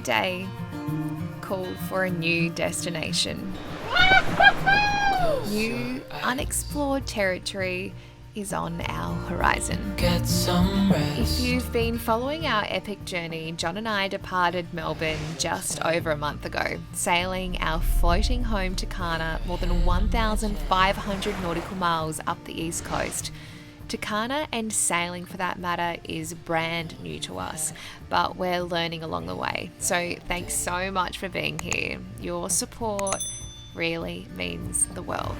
day called for a new destination. New unexplored territory is on our horizon. Get some rest. If you've been following our epic journey, John and I departed Melbourne just over a month ago, sailing our floating home Tucana more than 1,500 nautical miles up the east coast. Tucana, and sailing for that matter, is brand new to us, but we're learning along the way. So thanks so much for being here. Your support really means the world.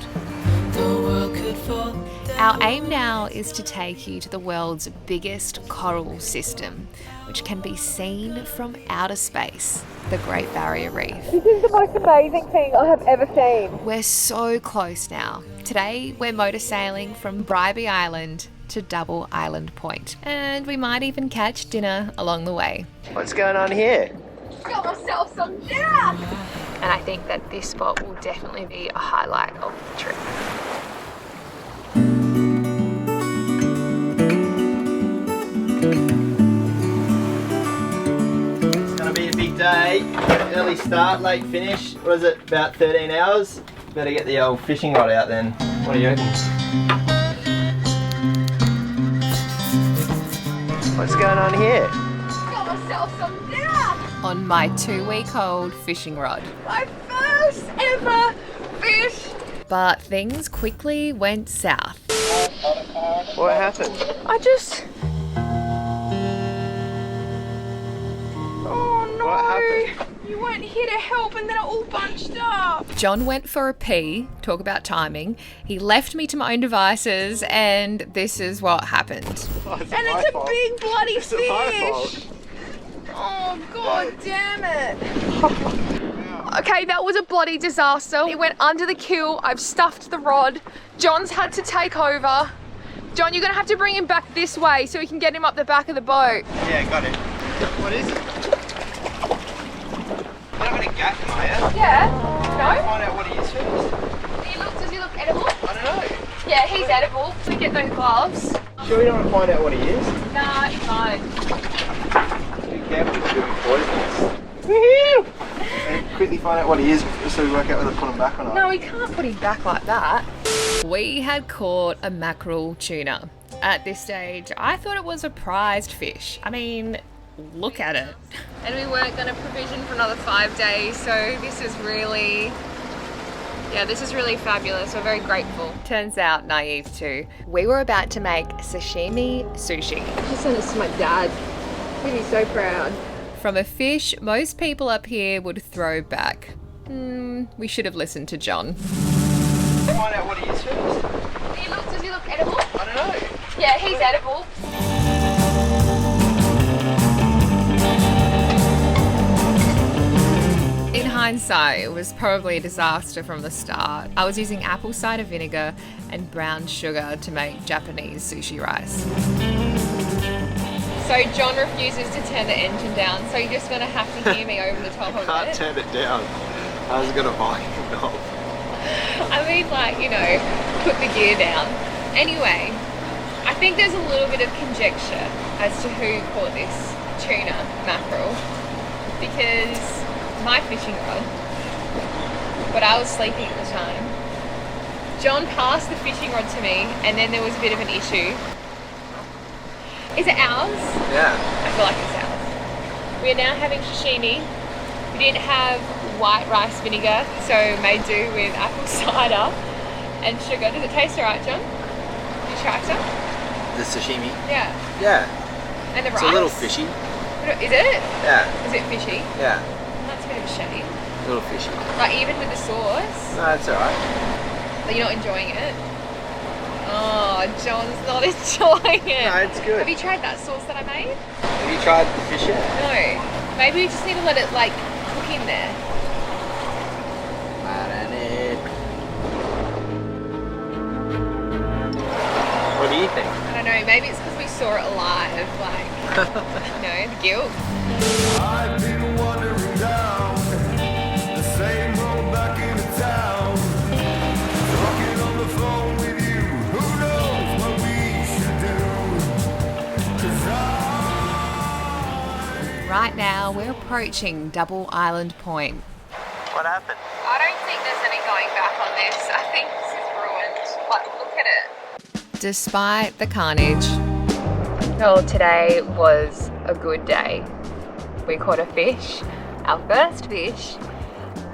The world could fall down. Our aim now is to take you to the world's biggest coral system, which can be seen from outer space, the Great Barrier Reef. This is the most amazing thing I have ever seen. We're so close now. Today, we're motor sailing from Fraiser Island to Double Island Point, and we might even catch dinner along the way. What's going on here? Got myself some dinner. And I think that this spot will definitely be a highlight of the trip. It's going to be a big day. Early start, late finish. What is it, about 13 hours? Better get the old fishing rod out then. What do you reckon? What's going on here? Got myself some dinner. On my 2-week-old fishing rod. My first ever fish. But things quickly went south. What happened? Oh no. What happened? You weren't here to help and then it all bunched up. John went for a pee, talk about timing. He left me to my own devices, and this is what happened. And it's a big bloody fish. Oh, god damn it. Okay, that was a bloody disaster. It went under the keel. I've stuffed the rod. John's had to take over. John, you're gonna have to bring him back this way so we can get him up the back of the boat. Yeah, got it. What is it? You're not going to gap him, are you? Yeah. Find out what he is first. Does he look edible? I don't know. Yeah, he's edible. We get those gloves. Sure you don't want to find out what he is? Nah, it's fine. Be careful, it's going to be poisonous. Woohoo! And quickly find out what he is so we work out whether to put him back or not. No, we can't put him back like that. We had caught a mackerel tuna. At this stage, I thought it was a prized fish. I mean, look at it. And we weren't going to provision for another 5 days, so this is really fabulous. We're very grateful. Turns out, naive too, we were about to make sashimi sushi. I just sent this to my dad. He'd be so proud. From a fish most people up here would throw back. We should have listened to John. Find out what he is first. Does he look edible? I don't know. Yeah, he's edible. In hindsight, it was probably a disaster from the start. I was using apple cider vinegar and brown sugar to make Japanese sushi rice. So John refuses to turn the engine down, so you're just going to have to hear me over the top of Can't it. turn it down. I was going to buy him off. I mean, put the gear down. Anyway, I think there's a little bit of conjecture as to who caught this tuna mackerel, because my fishing rod, but I was sleeping at the time. John passed the fishing rod to me, and then there was a bit of an issue. Is it ours? Yeah. I feel like it's ours. We are now having sashimi. We didn't have white rice vinegar, so made do with apple cider and sugar. Does it taste alright, John? Did you try some? The sashimi? Yeah. Yeah. And the rice? It's a little fishy. Is it? Yeah. Is it fishy? Yeah. That's a bit of a shame. A little fishy. Like even with the sauce, No, that's alright. but you're not enjoying it. Oh, John's not enjoying it. No, it's good. Have you tried that sauce that I made? Have you tried the fish yet? No. Maybe we just need to let it cook in there. What do you think? I don't know, maybe it's because we saw it alive, the guilt. I've been wandering down the same road back into town, talking on the phone with you. Who knows what we should do? 'Cause Right now, we're approaching Double Island Point. What happened? I don't think there's any going back on this. I think this is ruined. Like, look at it. Despite the carnage. Well, today was a good day. We caught a fish, our first fish,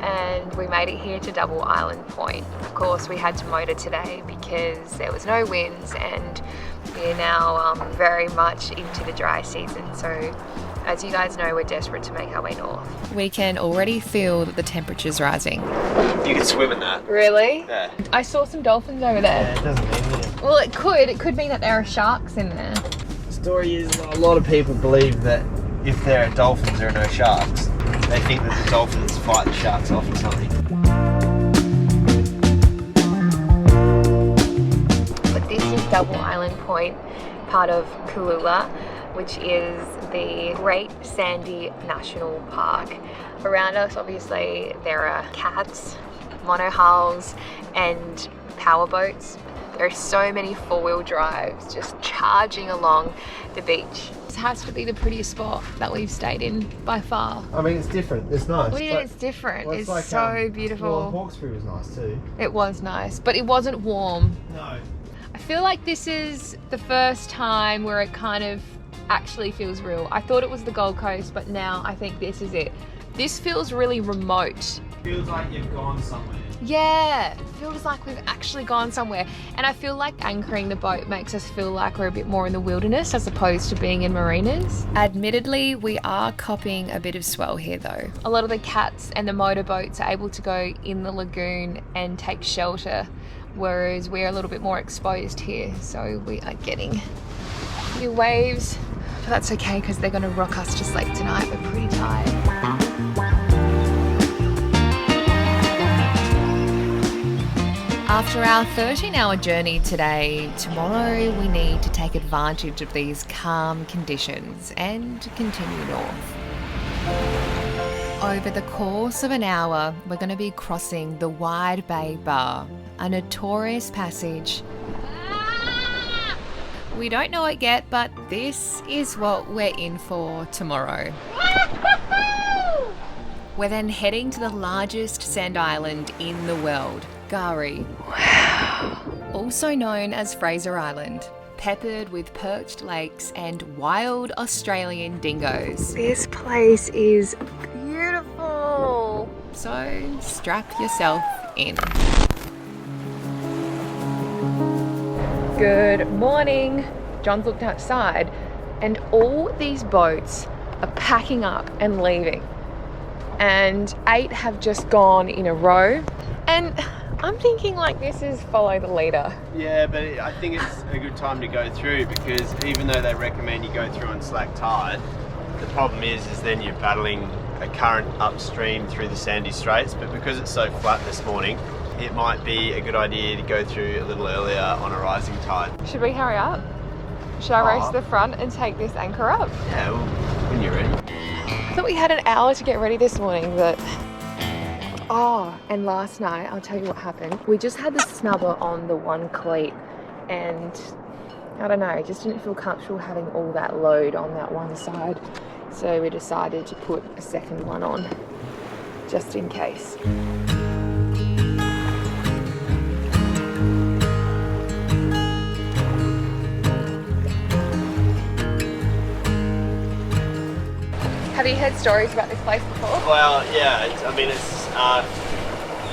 and we made it here to Double Island Point. Of course, we had to motor today because there was no winds, and we're now very much into the dry season. So, as you guys know, we're desperate to make our way north. We can already feel that the temperature's rising. You can swim in that. Really? Yeah. I saw some dolphins over there. Yeah, it doesn't mean anything. Well, it could mean that there are sharks in there. The story is a lot of people believe that if there are dolphins, there are no sharks. They think that the dolphins fight the sharks off or something. But this is Double Island Point, part of Cooloola, which is the Great Sandy National Park. Around us, obviously, there are cats, monohulls, and powerboats. There are so many four-wheel drives just charging along the beach. This has to be the prettiest spot that we've stayed in by far. I mean, it's different. It's nice. What do you mean it's different? Well, it's like, so beautiful. Well, Hawkesbury was nice too. It was nice, but it wasn't warm. No. I feel like this is the first time where it kind of actually feels real. I thought it was the Gold Coast, but now I think this is it. This feels really remote. Feels like you've gone somewhere. Yeah, it feels like we've actually gone somewhere. And I feel like anchoring the boat makes us feel like we're a bit more in the wilderness as opposed to being in marinas. Admittedly, we are copping a bit of swell here though. A lot of the cats and the motorboats are able to go in the lagoon and take shelter, whereas we're a little bit more exposed here. So we are getting a few waves, but that's okay because they're gonna rock us to sleep tonight. We're pretty tired. After our 13-hour journey today, tomorrow we need to take advantage of these calm conditions and continue north. Over the course of an hour, we're going to be crossing the Wide Bay Bar, a notorious passage. We don't know it yet, but this is what we're in for tomorrow. We're then heading to the largest sand island in the world, Kgari. Wow. Also known as Fraser Island, peppered with perched lakes and wild Australian dingoes. This place is beautiful. So strap yourself in. Good morning. John's looked outside and all these boats are packing up and leaving. And 8 have just gone in a row. And I'm thinking like this is follow the leader. Yeah, but I think it's a good time to go through because even though they recommend you go through on slack tide, the problem is then you're battling a current upstream through the sandy straits. But because it's so flat this morning, it might be a good idea to go through a little earlier on a rising tide. Should we hurry up? Should I race to the front and take this anchor up? Yeah, well, when you're ready. I thought we had an hour to get ready this morning, but... Oh, and last night, I'll tell you what happened. We just had the snubber on the one cleat and I don't know, I just didn't feel comfortable having all that load on that one side. So we decided to put a second one on, just in case. Have you heard stories about this place before? Well, yeah, it's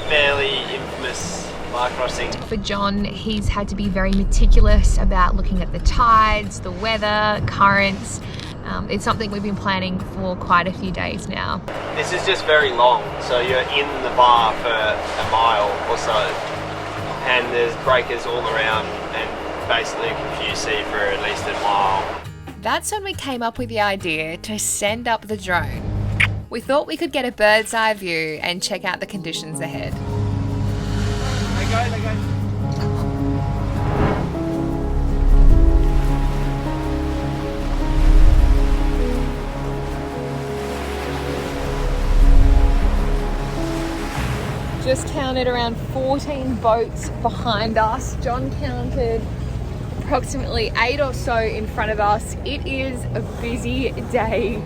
fairly infamous bar crossing. For John, he's had to be very meticulous about looking at the tides, the weather, currents. It's something we've been planning for quite a few days now. This is just very long, so you're in the bar for a mile or so, and there's breakers all around and basically confuse sea for at least a mile. That's when we came up with the idea to send up the drone. We thought we could get a bird's eye view and check out the conditions ahead. They go. Just counted around 14 boats behind us. John counted approximately 8 or so in front of us. It is a busy day.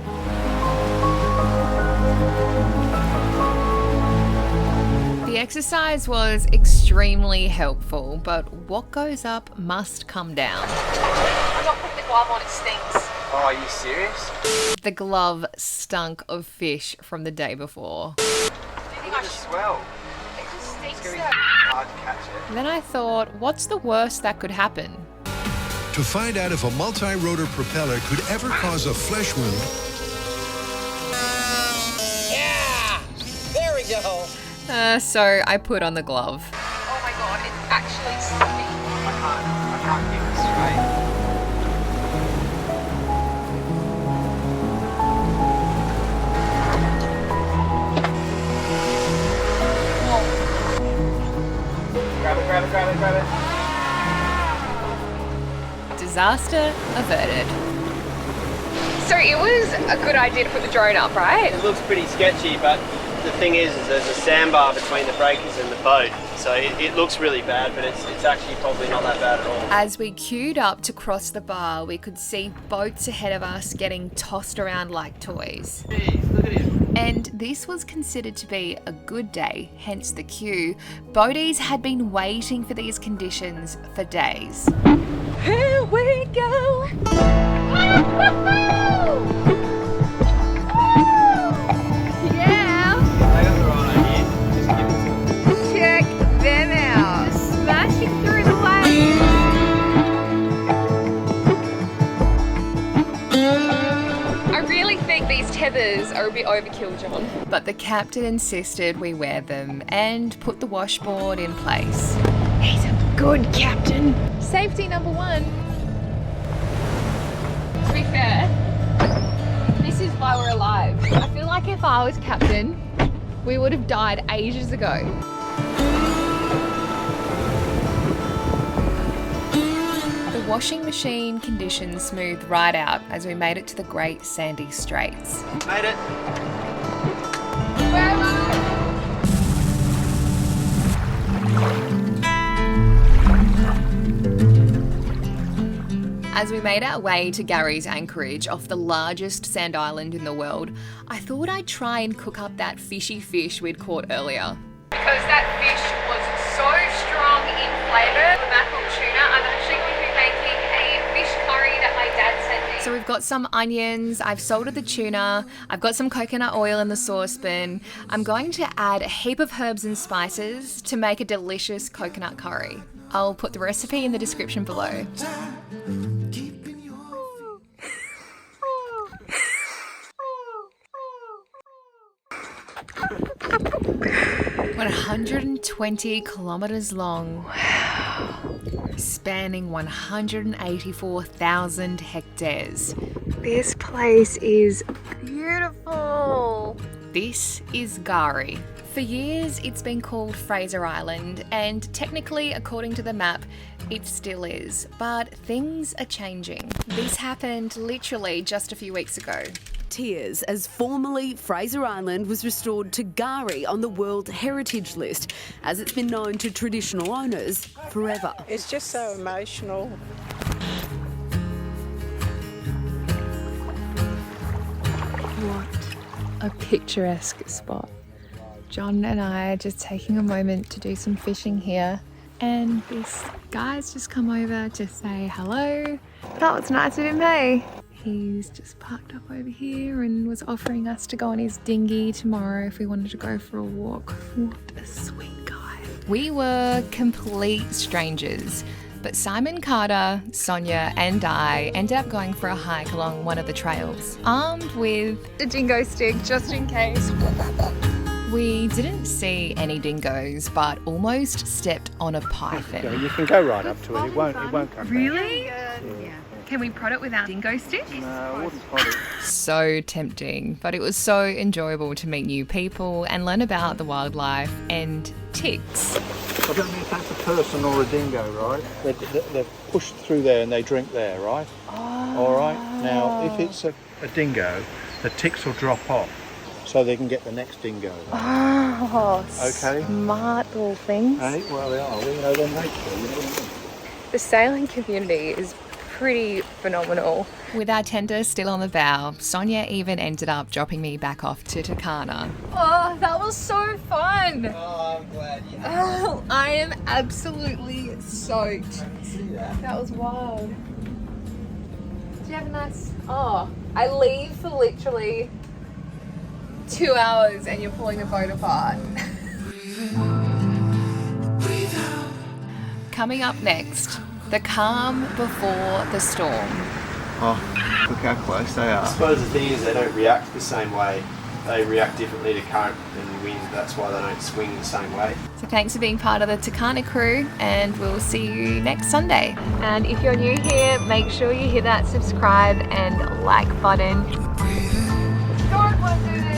The exercise was extremely helpful, but what goes up must come down. I'm not putting the glove on, it stinks. Oh, are you serious? The glove stunk of fish from the day before. Do you think I should? Swell. It just stinks It's gonna be though. hard to catch it. Then I thought, what's the worst that could happen? To find out if a multi-rotor propeller could ever cause a flesh wound, There we go. So I put on the glove. Oh my god, it's actually stinking. I can't keep it straight. Grab it. Disaster averted. So it was a good idea to put the drone up, right? It looks pretty sketchy, but the thing is there's a sandbar between the breakers and the boat, so it looks really bad, but it's actually probably not that bad at all. As we queued up to cross the bar, we could see boats ahead of us getting tossed around like toys. Jeez, look at him. And this was considered to be a good day, hence the queue. Boaties had been waiting for these conditions for days. Here we go. Yeah. I got the right idea. Just give it to him. Check them out. Smashing through the waves. I really think these tethers are a bit overkill, John. But the captain insisted we wear them and put the washboard in place. He's a good captain. Safety number one. To be fair, this is why we're alive. I feel like if I was captain, we would have died ages ago. The washing machine conditions smoothed right out as we made it to the Great Sandy Straits. Made it. Where am I? As we made our way to Kgari's Anchorage off the largest sand island in the world, I thought I'd try and cook up that fishy fish we'd caught earlier. Because that fish was so strong in flavour, the mackerel tuna, I'm actually going to be making a fish curry that my dad sent me. So we've got some onions, I've salted the tuna, I've got some coconut oil in the saucepan. I'm going to add a heap of herbs and spices to make a delicious coconut curry. I'll put the recipe in the description below. 120 kilometers long, spanning 184,000 hectares. This place is beautiful. This is Kgari. For years, it's been called Fraser Island, and technically, according to the map, it still is. But things are changing. This happened literally just a few weeks ago. Tears as formerly Fraser Island was restored to Kgari on the World Heritage List, as it's been known to traditional owners forever. It's just so emotional. What a picturesque spot. John and I are just taking a moment to do some fishing here, and this guy's just come over to say hello. That was nice of him, hey? He's just parked up over here and was offering us to go on his dinghy tomorrow if we wanted to go for a walk. What a sweet guy. We were complete strangers, but Simon, Carter, Sonia and I ended up going for a hike along one of the trails, armed with A dingo stick, just in case. We didn't see any dingoes, but almost stepped on a python. You can go right up to it. It won't come back. Really? Can we prod it with our dingo stick? No, I wouldn't prod it. So tempting, but it was so enjoyable to meet new people and learn about the wildlife and ticks. I don't know if that's a person or a dingo, right? They're pushed through there and they drink there, right? Oh. All right. Now, if it's a dingo, the ticks will drop off so they can get the next dingo. Oh, Okay. smart little things. Hey, well, they are. We know their nature. You know what I mean? The sailing community is pretty phenomenal. With our tender still on the bow, Sonia even ended up dropping me back off to Tucana. Oh, that was so fun. Oh, I'm glad you Oh, I am absolutely soaked. see that. That was wild. Did you have a nice... Oh, I leave for literally 2 hours and you're pulling the boat apart. Coming up next, the calm before the storm. Oh, look how close they I are. suppose the thing is they don't react the same way. They react differently to current and wind. That's why they don't swing the same way. So thanks for being part of the Tucana crew, and we'll see you next Sunday. And if you're new here, make sure you hit that subscribe and like button. Don't want to do this.